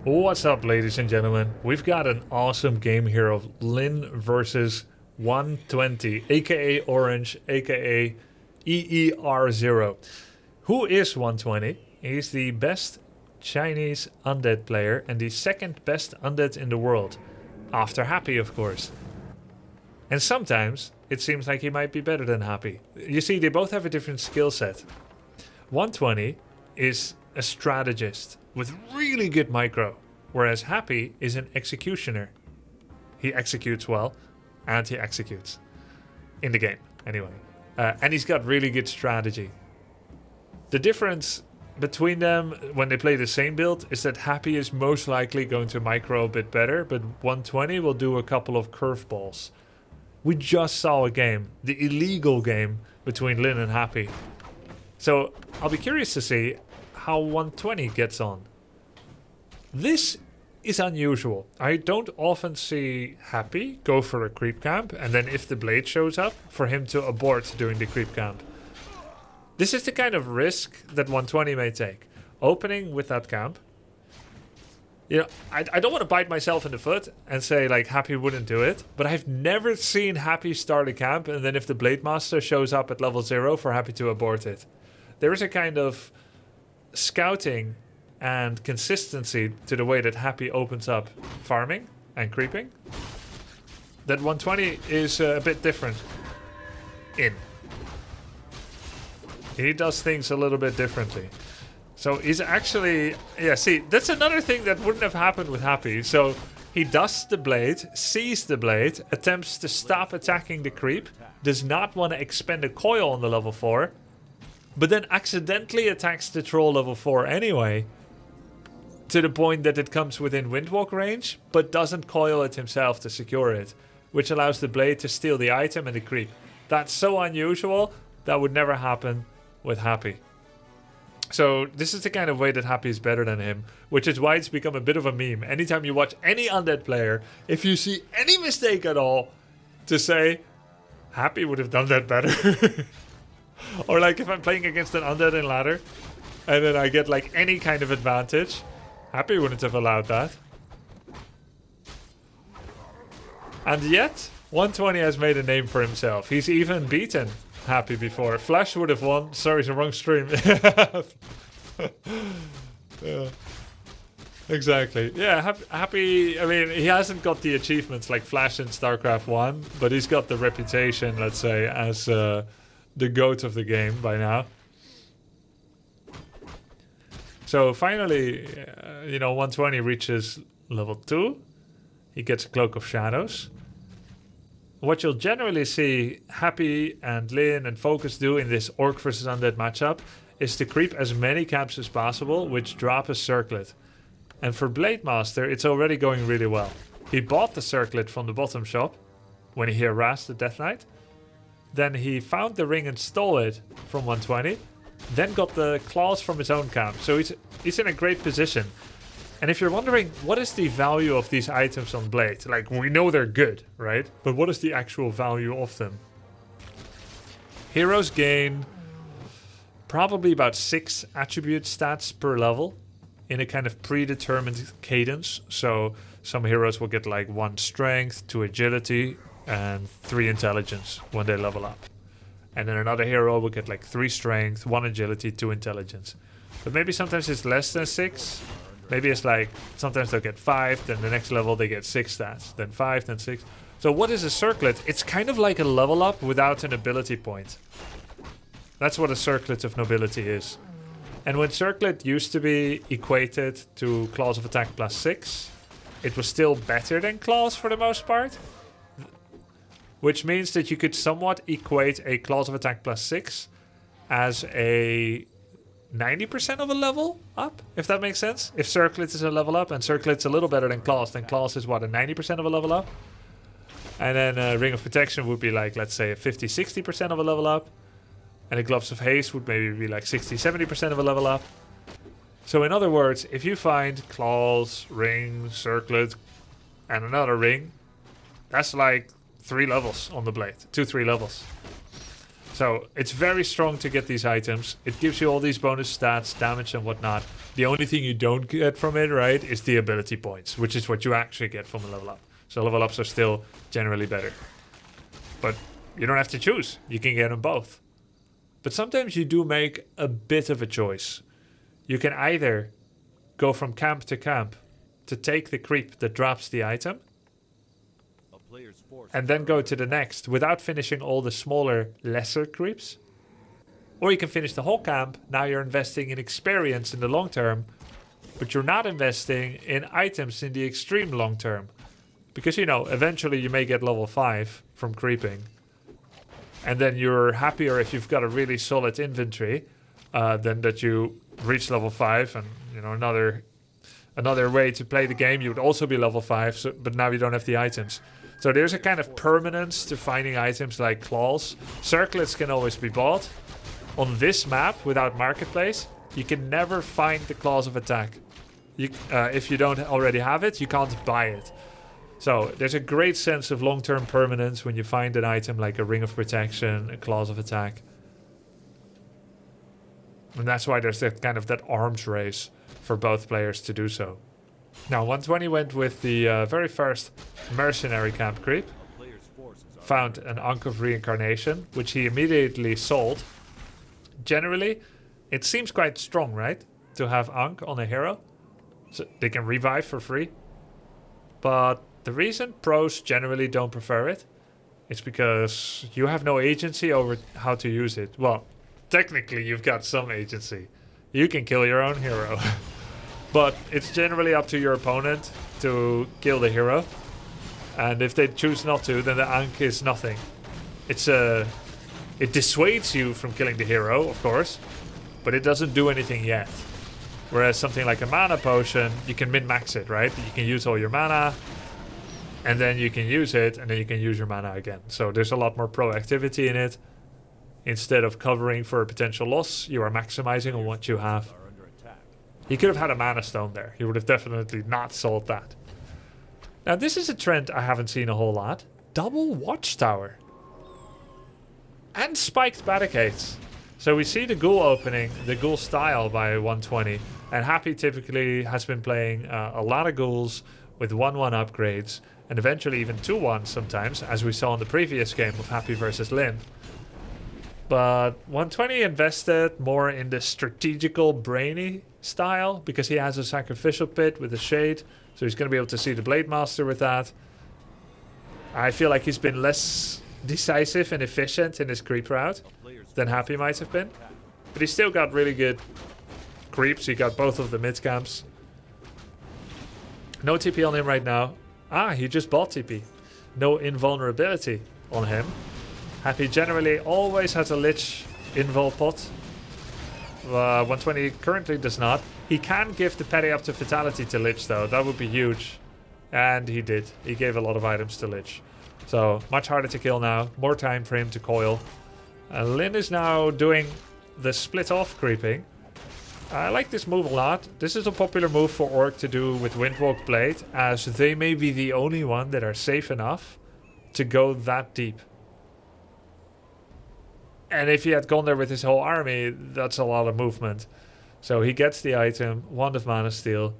What's up, ladies and gentlemen? We've got an awesome game here of Lin versus 120, aka Orange, aka EER0. Who is 120? He's the best Chinese Undead player and the second best Undead in the world. After Happy, of course. And sometimes it seems like he might be better than Happy. You see, they both have a different skill set. 120 is a strategist with really good micro, whereas Happy is an executioner. He executes well, and he executes. In the game, anyway. And he's got really good strategy. The difference between them when they play the same build is that Happy is most likely going to micro a bit better, but 120 will do a couple of curveballs. We just saw a game, the illegal game between Lin and Happy. So I'll be curious to see how 120 gets on. This is unusual. I don't often see Happy go for a creep camp and then if the blade shows up, for him to abort during the creep camp. This is the kind of risk that 120 may take. Opening with that camp. You know, I don't want to bite myself in the foot and say like Happy wouldn't do it, but I've never seen Happy start a camp and then if the Blade Master shows up at level 0 for Happy to abort it. There is a kind of scouting and consistency to the way that Happy opens up farming and creeping that 120 is a bit different in. He does things a little bit differently. So he's actually... Yeah, see, that's another thing that wouldn't have happened with Happy. So he dusts the blade, sees the blade, attempts to stop attacking the creep, does not want to expend a coil on the level 4, but then accidentally attacks the troll level 4 anyway, to the point that it comes within windwalk range, but doesn't coil it himself to secure it, which allows the blade to steal the item and the creep. That's so unusual, that would never happen with Happy. So this is the kind of way that Happy is better than him, which is why it's become a bit of a meme. Anytime you watch any Undead player, if you see any mistake at all, to say, Happy would have done that better. Or like if I'm playing against an Undead in ladder, and then I get like any kind of advantage, Happy wouldn't have allowed that. And yet, 120 has made a name for himself. He's even beaten Happy before. Flash would have won. Sorry, it's the wrong stream. Yeah. Exactly. Yeah, Happy, I mean, he hasn't got the achievements like Flash in StarCraft 1, but he's got the reputation, let's say, as the GOAT of the game by now. So finally, 120 reaches level 2. He gets a Cloak of Shadows. What you'll generally see Happy and Lin and Focus do in this Orc versus Undead matchup is to creep as many camps as possible, which drop a circlet. And for Blade Master, it's already going really well. He bought the circlet from the bottom shop when he harassed the Death Knight. Then he found the ring and stole it from 120. Then got the claws from his own camp. So he's in a great position. And if you're wondering, what is the value of these items on Blade? Like, we know they're good, right? But what is the actual value of them? Heroes gain probably about 6 attribute stats per level in a kind of predetermined cadence. So some heroes will get like 1 strength, 2 agility, and 3 intelligence when they level up. And then another hero will get like 3 strength, 1 agility, 2 intelligence. But maybe sometimes it's less than 6. Maybe it's like, sometimes they'll get 5, then the next level they get 6 stats, then 5, then 6. So what is a circlet? It's kind of like a level up without an ability point. That's what a circlet of nobility is. And when circlet used to be equated to claws of attack plus 6, it was still better than claws for the most part. Which means that you could somewhat equate a claws of attack plus 6 as a 90% of a level up, if that makes sense. If Circlet is a level up, and Circlet's a little better than Claws, then Claws is what, a 90% of a level up? And then Ring of Protection would be like, let's say, a 50-60% of a level up. And the Gloves of Haste would maybe be like 60-70% of a level up. So in other words, if you find Claws, Ring, Circlet, and another ring, that's like 3 levels on the blade. 2-3 levels. So it's very strong to get these items. It gives you all these bonus stats, damage and whatnot. The only thing you don't get from it, right, is the ability points, which is what you actually get from a level up. So level ups are still generally better. But you don't have to choose. You can get them both. But sometimes you do make a bit of a choice. You can either go from camp to camp to take the creep that drops the item, and then go to the next without finishing all the smaller, lesser creeps. Or you can finish the whole camp. Now you're investing in experience in the long term, but you're not investing in items in the extreme long term. Because, you know, eventually you may get level 5 from creeping. And then you're happier if you've got a really solid inventory than that you reach level 5. And, you know, another way to play the game, you would also be level 5, so, but now you don't have the items. So there's a kind of permanence to finding items like claws. Circlets can always be bought. On this map, without Marketplace, you can never find the claws of attack. If you don't already have it, you can't buy it. So there's a great sense of long-term permanence when you find an item like a Ring of Protection, a Claws of Attack. And that's why there's that kind of that arms race for both players to do so. Now 120 went with the very first mercenary camp creep. Found an Ankh of Reincarnation, which he immediately sold. Generally, it seems quite strong, right? To have Ankh on a hero. So they can revive for free. But the reason pros generally don't prefer it is because you have no agency over how to use it. Well, technically you've got some agency. You can kill your own hero. But it's generally up to your opponent to kill the hero. And if they choose not to, then the Ankh is nothing. It dissuades you from killing the hero, of course, but it doesn't do anything yet. Whereas something like a mana potion, you can min-max it, right? You can use all your mana, and then you can use it, and then you can use your mana again. So there's a lot more proactivity in it. Instead of covering for a potential loss, you are maximizing on what you have. He could have had a mana stone there. He would have definitely not sold that. Now this is a trend I haven't seen a whole lot. Double Watchtower. And spiked barricades. So we see the ghoul opening, the ghoul style by 120. And Happy typically has been playing a lot of ghouls with 1-1 upgrades. And eventually even 2-1 sometimes, as we saw in the previous game of Happy versus Lin. But 120 invested more in the strategical, brainy style because he has a sacrificial pit with a shade. So he's going to be able to see the Blade Master with that. I feel like he's been less decisive and efficient in his creep route than Happy might have been. But he's still got really good creeps. He got both of the mid camps. No TP on him right now. He just bought TP. No invulnerability on him. Happy generally always has a Lich invul pot. 120 currently does not. He can give the parry up to Fatality to Lich though. That would be huge. And he did. He gave a lot of items to Lich. So much harder to kill now. More time for him to coil. Lin is now doing the split off creeping. I like this move a lot. This is a popular move for Orc to do with Windwalk Blade, as they may be the only one that are safe enough to go that deep. And if he had gone there with his whole army, that's a lot of movement. So he gets the item, Wand of Mana Steel.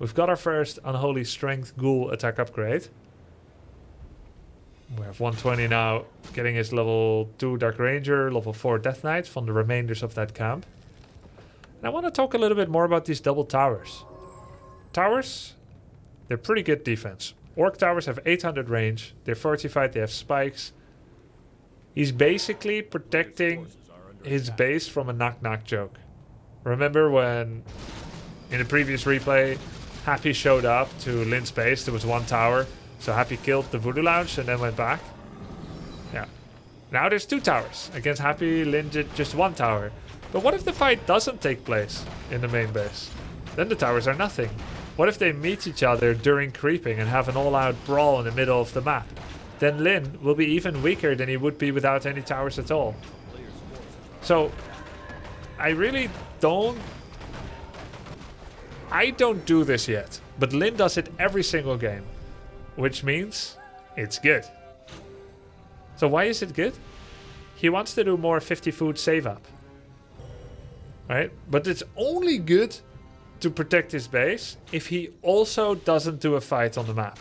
We've got our first Unholy Strength Ghoul attack upgrade. We have 120 now getting his level 2 Dark Ranger, level 4 Death Knight from the remainders of that camp. And I want to talk a little bit more about these double towers. Towers, they're pretty good defense. Orc towers have 800 range, they're fortified, they have spikes. He's basically protecting his base from a knock-knock joke. Remember when, in the previous replay, Happy showed up to Lin's base, there was one tower, so Happy killed the Voodoo Lounge and then went back? Yeah. Now there's 2 towers. Against Happy, Lin did just 1 tower. But what if the fight doesn't take place in the main base? Then the towers are nothing. What if they meet each other during creeping and have an all-out brawl in the middle of the map? Then Lin will be even weaker than he would be without any towers at all. So, I don't do this yet. But Lin does it every single game. Which means it's good. So why is it good? he wants to do more 50 food save up. Right? But it's only good to protect his base if he also doesn't do a fight on the map.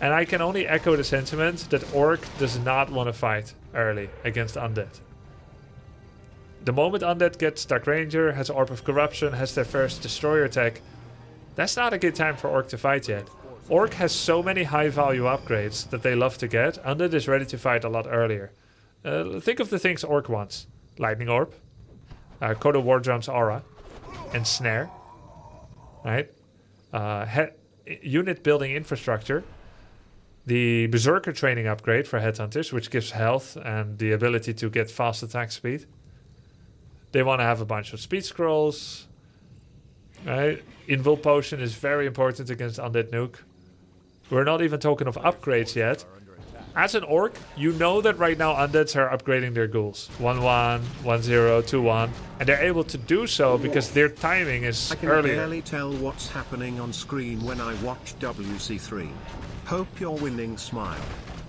And I can only echo the sentiment that Orc does not want to fight early against Undead. The moment Undead gets Dark Ranger, has Orb of Corruption, has their first Destroyer tech, that's not a good time for Orc to fight yet. Orc has so many high value upgrades that they love to get. Undead is ready to fight a lot earlier. Think of the things Orc wants. Lightning Orb, Coat of War Drum's Aura, and Snare. Right? Unit building infrastructure. The Berserker training upgrade for Headhunters, which gives health and the ability to get fast attack speed. They want to have a bunch of speed scrolls. Right? Invul Potion is very important against Undead Nuke. We're not even talking of upgrades yet. As an Orc, you know that right now Undeads are upgrading their ghouls. 1-1, 1-0, 2-1. And they're able to do so because their timing is earlier. I can barely tell what's happening on screen when I watch WC3. Hope you're winning, smile.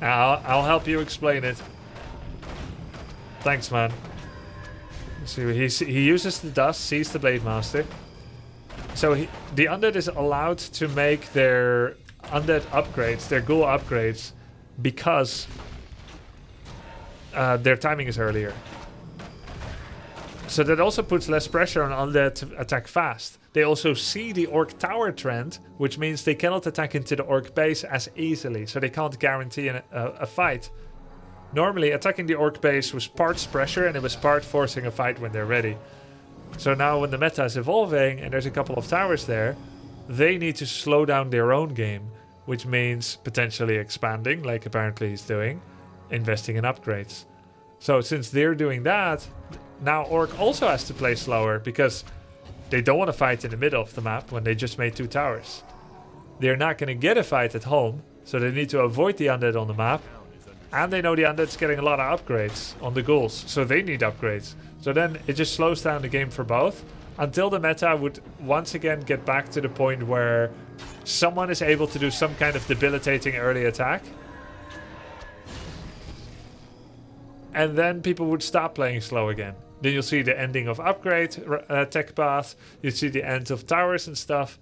I'll help you explain it. Thanks, man. So he uses the dust, sees the Blade Master. So the Undead is allowed to make their Undead upgrades, their ghoul upgrades, because their timing is earlier. So that also puts less pressure on Undead to attack fast. They also see the Orc tower trend, which means they cannot attack into the Orc base as easily, so they can't guarantee a fight. Normally, attacking the Orc base was parts pressure and it was part forcing a fight when they're ready. So now when the meta is evolving and there's a couple of towers there, they need to slow down their own game, which means potentially expanding, like apparently he's doing, investing in upgrades. So since they're doing that, now Orc also has to play slower because they don't want to fight in the middle of the map when they just made 2 towers. They're not going to get a fight at home, so they need to avoid the Undead on the map. And they know the Undead's getting a lot of upgrades on the ghouls, so they need upgrades. So then it just slows down the game for both, until the meta would once again get back to the point where someone is able to do some kind of debilitating early attack. And then people would stop playing slow again. Then you'll see the ending of upgrade tech path, you see the end of towers and stuff.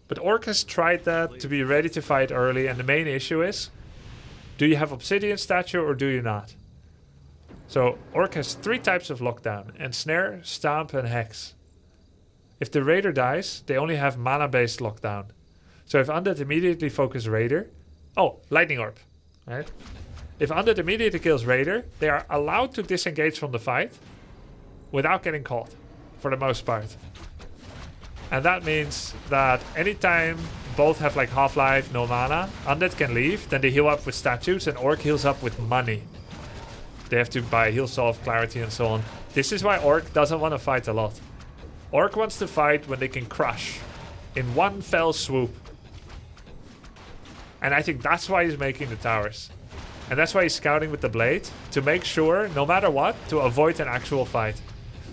But Orc has tried that to be ready to fight early, and the main issue is, do you have Obsidian Statue or do you not? So Orc has 3 types of lockdown: Ensnare, Stamp and Hex. If the Raider dies, they only have mana-based lockdown. So if Undead immediately focus Raider... Oh, Lightning Orb. Right? If Undead immediately kills Raider, they are allowed to disengage from the fight without getting caught, for the most part. And that means that anytime both have like half-life, no mana, Undead can leave, then they heal up with statues, and Orc heals up with money. They have to buy heal salve, clarity, and so on. This is why Orc doesn't want to fight a lot. Orc wants to fight when they can crush in one fell swoop. And I think that's why he's making the towers. And that's why he's scouting with the blade, to make sure, no matter what, to avoid an actual fight.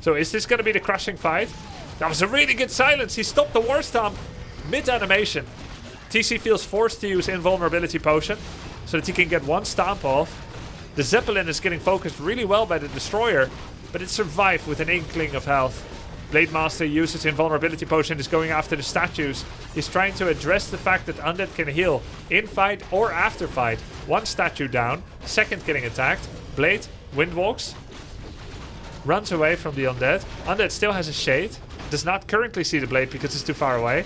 So is this going to be the crushing fight? That was a really good silence. He stopped the War Stomp mid-animation. TC feels forced to use Invulnerability Potion so that he can get one stomp off. The Zeppelin is getting focused really well by the Destroyer, but it survived with an inkling of health. Blade Master uses Invulnerability Potion, is going after the statues. He's trying to address the fact that Undead can heal in fight or after fight. One statue down, second getting attacked. Blade windwalks, runs away from the Undead. Undead still has a shade, does not currently see the Blade because it's too far away.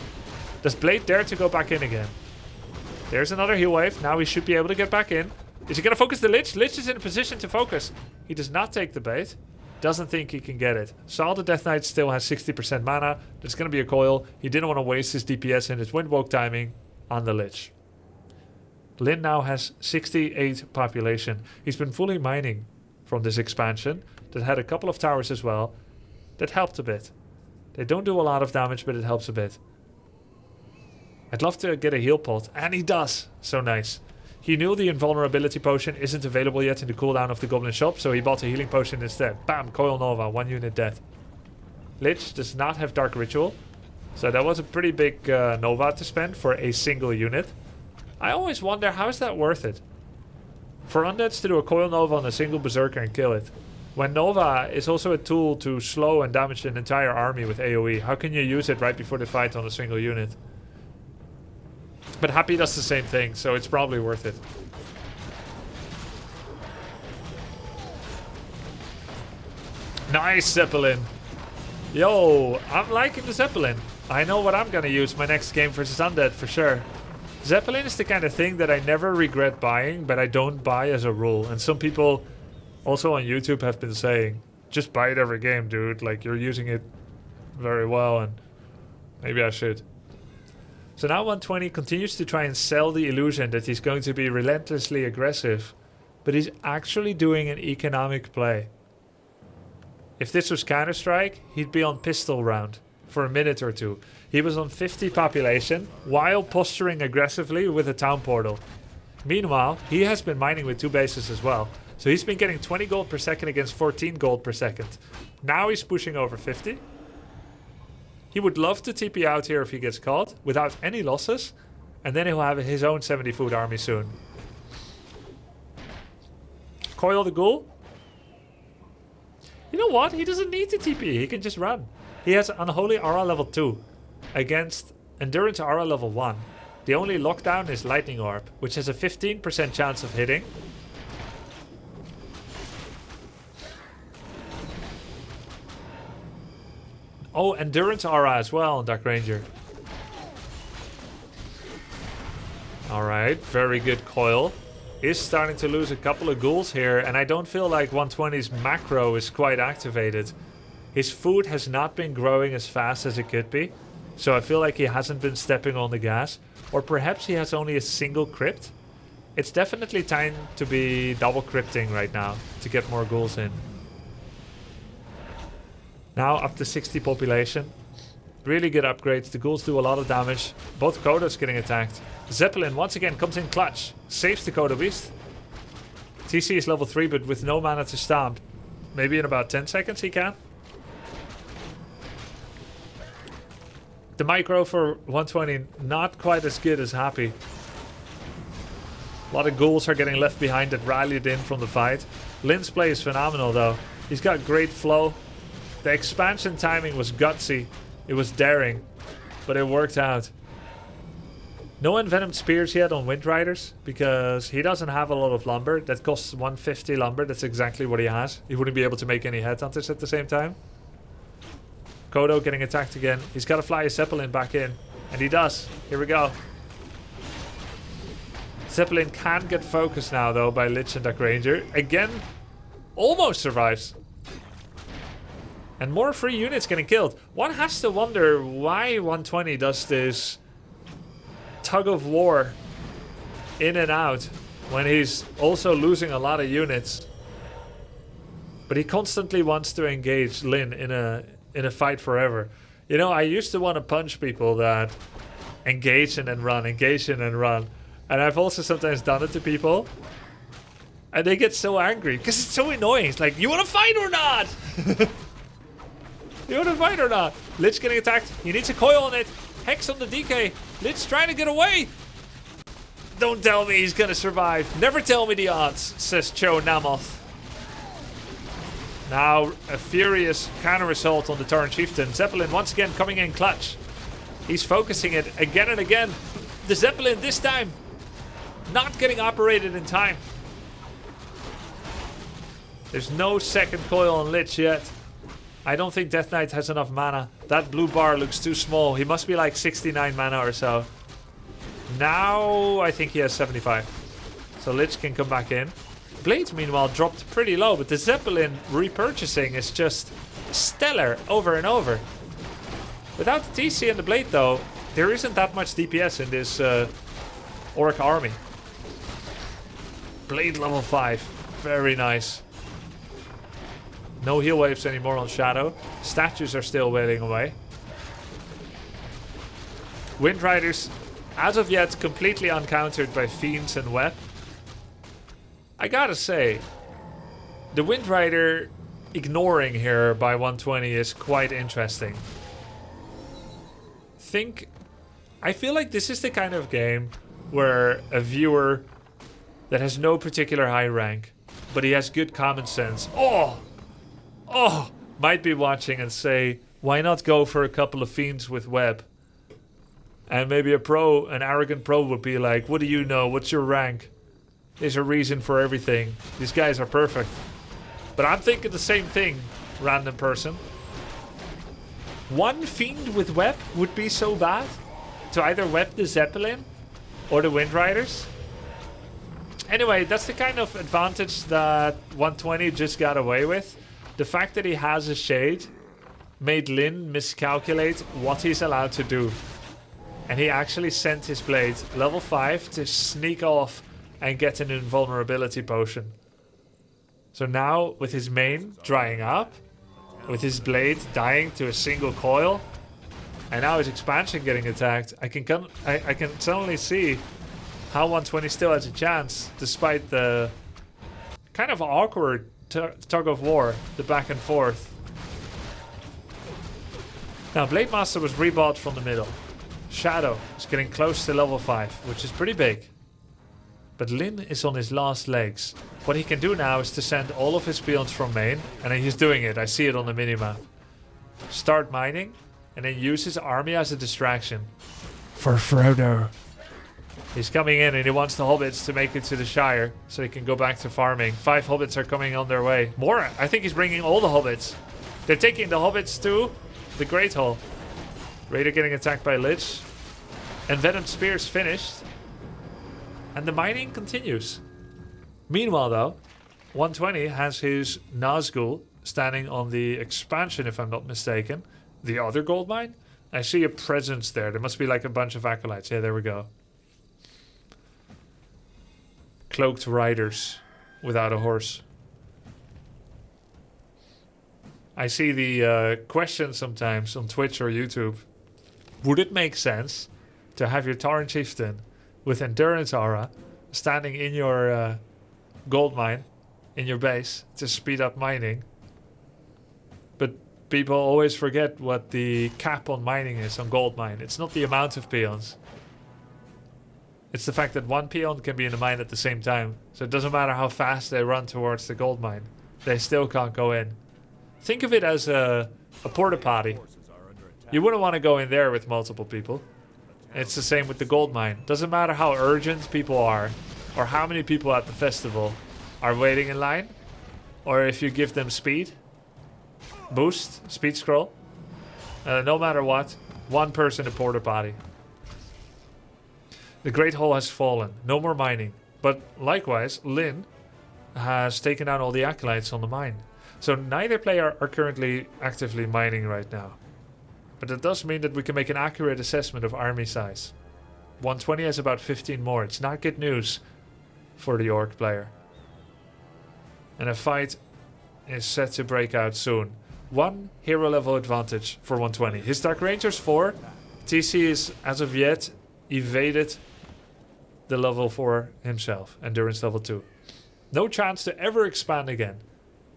Does Blade dare to go back in again? There's another heal wave. Now he should be able to get back in. Is he going to focus the Lich? Lich is in a position to focus. He does not take the bait. Doesn't think he can get it. Saul the Death Knight still has 60% mana. There's going to be a coil. He didn't want to waste his DPS and his Windwalk timing on the Lich. Lyn now has 68 population. He's been fully mining from this expansion that had a couple of towers as well. That helped a bit. They don't do a lot of damage, but it helps a bit. I'd love to get a heal pot, and he does. So nice. He knew the Invulnerability Potion isn't available yet in the cooldown of the Goblin Shop, so he bought a healing potion instead. Bam, Coil Nova, 1 unit dead. Lich does not have Dark Ritual, so that was a pretty big Nova to spend for a single unit. I always wonder, how is that worth it? For Undeads to do a Coil Nova on a single Berserker and kill it. When Nova is also a tool to slow and damage an entire army with AoE, how can you use it right before the fight on a single unit? But Happy does the same thing, so it's probably worth it. Nice Zeppelin. Yo, I'm liking the Zeppelin. I know what I'm gonna use my next game versus Undead for sure. Zeppelin is the kind of thing that I never regret buying, but I don't buy as a rule. And some people also on YouTube have been saying, just buy it every game, dude. Like, you're using it very well, and maybe I should. So now 120 continues to try and sell the illusion that he's going to be relentlessly aggressive, but he's actually doing an economic play. If this was Counter-Strike, he'd be on pistol round for a minute or two. He was on 50 population while posturing aggressively with a town portal. Meanwhile, he has been mining with 2 bases as well. So he's been getting 20 gold per second against 14 gold per second. Now he's pushing over 50. He would love to TP out here if he gets caught without any losses. And then he'll have his own 70 food army soon. Coil the Ghoul. You know what? He doesn't need to TP. He can just run. He has Unholy Aura level 2 against Endurance Aura level 1. The only lockdown is Lightning Orb, which has a 15% chance of hitting. Oh, Endurance Aura as well on Dark Ranger. Alright, very good coil. Is starting to lose a couple of ghouls here, and I don't feel like 120's macro is quite activated. His food has not been growing as fast as it could be, so I feel like he hasn't been stepping on the gas. Or perhaps he has only a single crypt. It's definitely time to be double crypting right now to get more ghouls in. Now up to 60 population. Really good upgrades. The ghouls do a lot of damage. Both Kodos getting attacked. Zeppelin once again comes in clutch. Saves the Kodo Beast. TC is level 3 but with no mana to stomp. Maybe in about 10 seconds he can. The micro for 120 not quite as good as Happy. A lot of ghouls are getting left behind that rallied in from the fight. Lin's play is phenomenal though. He's got great flow. The expansion timing was gutsy. It was daring, but it worked out. No envenomed spears yet on Wind Riders because he doesn't have a lot of lumber. That costs 150 lumber. That's exactly what he has. He wouldn't be able to make any headhunters at the same time. Kodo getting attacked again. He's got to fly a Zeppelin back in. And he does. Here we go. Zeppelin can get focused now though by Lich and Dark Ranger. Again, almost survives. And more free units getting killed. One has to wonder why 120 does this tug of war in and out when he's also losing a lot of units. But he constantly wants to engage Lin in a fight forever. You know, I used to want to punch people that engage and then run, engage and then run. And I've also sometimes done it to people. And they get so angry because it's so annoying. It's like, you want to fight or not? You want to fight or not? Lich getting attacked. He needs a coil on it. Hex on the DK. Lich trying to get away. Don't tell me he's going to survive. Never tell me the odds, says Cho Namoth. Now a furious counter assault on the Tauren Chieftain. Zeppelin once again coming in clutch. He's focusing it again and again. The Zeppelin this time not getting operated in time. There's no second coil on Lich yet. I don't think Death Knight has enough mana. That blue bar looks too small. He must be like 69 mana or so. Now I think he has 75. So Lich can come back in. Blades meanwhile dropped pretty low, but the Zeppelin repurchasing is just stellar over and over. Without the TC and the Blade though, there isn't that much DPS in this Orc army. Blade level 5. Very nice. No heal waves anymore on Shadow. Statues are still wailing away. Wind Riders, as of yet, completely uncountered by Fiends and Web. I gotta say, the Wind Rider ignoring here by 120 is quite interesting. I feel like this is the kind of game where a viewer that has no particular high rank, but he has good common sense. Oh, might be watching and say, why not go for a couple of fiends with web? And maybe an arrogant pro would be like, what do you know? What's your rank? There's a reason for everything. These guys are perfect. But I'm thinking the same thing, random person. One fiend with web would be so bad? To either web the Zeppelin or the Wind Riders? Anyway, that's the kind of advantage that 120 just got away with. The fact that he has a shade made Lin miscalculate what he's allowed to do. And he actually sent his blade level 5 to sneak off and get an invulnerability potion. So now, with his main drying up, with his blade dying to a single coil, and now his expansion getting attacked, I can suddenly see how 120 still has a chance, despite the kind of awkward tug of war, the back and forth. Now, Blade Master was rebought from the middle. Shadow is getting close to level 5, which is pretty big. But Lin is on his last legs. What he can do now is to send all of his peons from main, and he's doing it, I see it on the minimap. Start mining, and then use his army as a distraction. For Frodo. He's coming in and he wants the hobbits to make it to the Shire, so he can go back to farming. 5 hobbits are coming on their way. More, I think he's bringing all the hobbits. They're taking the hobbits to the Great Hall. Raider getting attacked by Lich. And Venom Spear's finished. And the mining continues. Meanwhile though, 120 has his Nazgul standing on the expansion, if I'm not mistaken. The other gold mine? I see a presence there. There must be like a bunch of acolytes. Yeah, there we go. Cloaked riders without a horse. I see the question sometimes on Twitch or YouTube. Would it make sense to have your Tauren Chieftain with Endurance Aura standing in your gold mine, in your base, to speed up mining? But people always forget what the cap on mining is on gold mine. It's not the amount of peons. It's the fact that one peon can be in the mine at the same time. So it doesn't matter how fast they run towards the gold mine. They still can't go in. Think of it as a porta potty. You wouldn't want to go in there with multiple people. It's the same with the gold mine. Doesn't matter how urgent people are, or how many people at the festival are waiting in line, or if you give them speed, boost, speed scroll. No matter what, one person a porta potty. The Great Hall has fallen. No more mining. But likewise, Lin has taken out all the acolytes on the mine. So neither player are currently actively mining right now. But that does mean that we can make an accurate assessment of army size. 120 has about 15 more. It's not good news for the Orc player. And a fight is set to break out soon. 1 hero level advantage for 120. His Dark Rangers 4. TC is, as of yet, evaded the level 4 himself. Endurance level 2. No chance to ever expand again.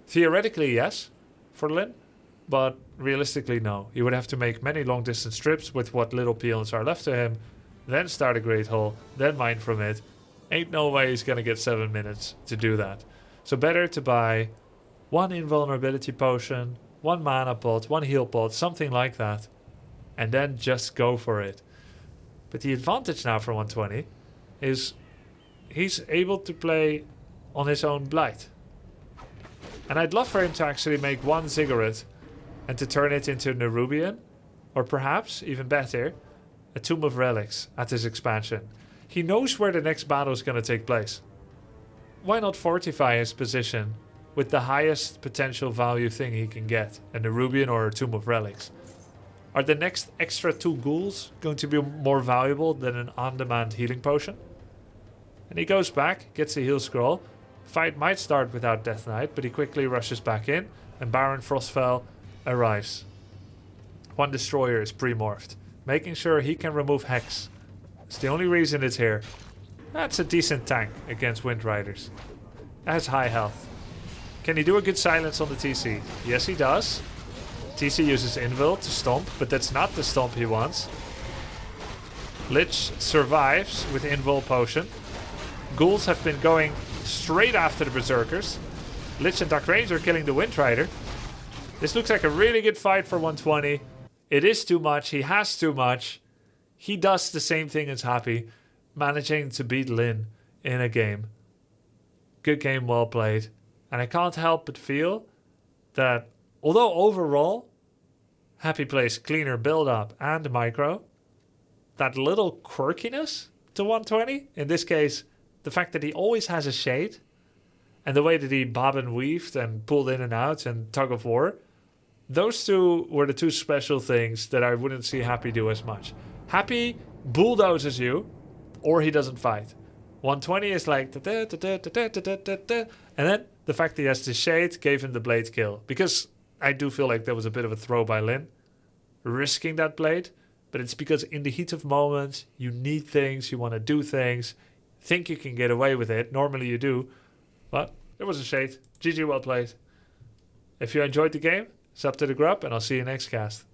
Theoretically, yes, for Lin. But realistically, no. He would have to make many long distance trips with what little peons are left to him. Then start a Great Hall. Then mine from it. Ain't no way he's gonna get 7 minutes to do that. So better to buy 1 invulnerability potion, 1 mana pot, 1 heal pot, something like that. And then just go for it. But the advantage now for 120 is he's able to play on his own Blight. And I'd love for him to actually make 1 Ziggurat and to turn it into Nerubian, or perhaps, even better, a Tomb of Relics at his expansion. He knows where the next battle is going to take place. Why not fortify his position with the highest potential value thing he can get, a Nerubian or a Tomb of Relics? Are the next extra 2 ghouls going to be more valuable than an on-demand healing potion? And he goes back, gets a heal scroll. Fight might start without Death Knight, but he quickly rushes back in, and Baron Frostfell arrives. 1 destroyer is pre-morphed, making sure he can remove Hex. It's the only reason it's here. That's a decent tank against Wind Riders. That has high health. Can he do a good silence on the TC? Yes, he does. TC uses Invul to stomp, but that's not the stomp he wants. Lich survives with Invul Potion. Ghouls have been going straight after the Berserkers. Lich and Dark Ranger killing the Windrider. This looks like a really good fight for 120. It is too much. He has too much. He does the same thing as Happy, managing to beat Lin in a game. Good game, well played. And I can't help but feel that although overall Happy plays cleaner build-up and micro, that little quirkiness to 120, in this case, the fact that he always has a shade, and the way that he bob and weaved and pulled in and out and tug of war, those two were the two special things that I wouldn't see Happy do as much. Happy bulldozes you, or he doesn't fight. 120 is like, and then the fact that he has the shade gave him the blade kill. Because I do feel like there was a bit of a throw by Lin, risking that blade, but it's because in the heat of moments, you need things, you want to do things, think you can get away with it. Normally you do, but it was a shade. GG, well played. If you enjoyed the game, sub to the grub, and I'll see you next cast.